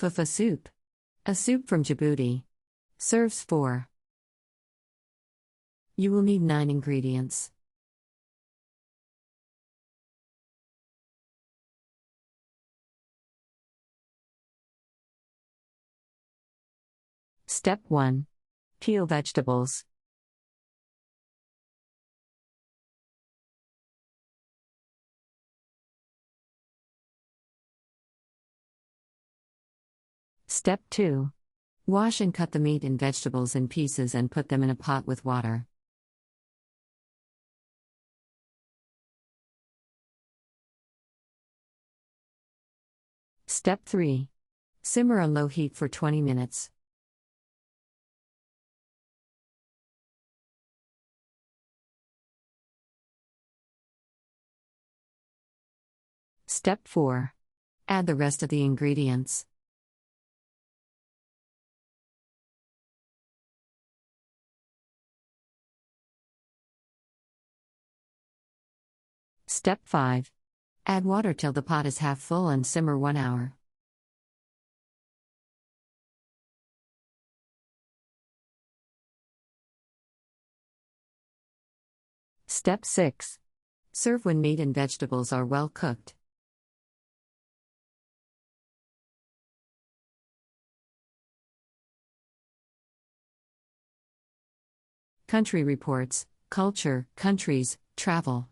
Fah-Fah Soup. A soup from Djibouti. Serves 4. You will need 9 ingredients. Step 1. Peel vegetables. Step 2. Wash and cut the meat and vegetables in pieces and put them in a pot with water. Step 3. Simmer on low heat for 20 minutes. Step 4. Add the rest of the ingredients. Step 5. Add water till the pot is half full and simmer 1 hour. Step 6. Serve when meat and vegetables are well cooked. Country Reports, Culture, Countries, Travel.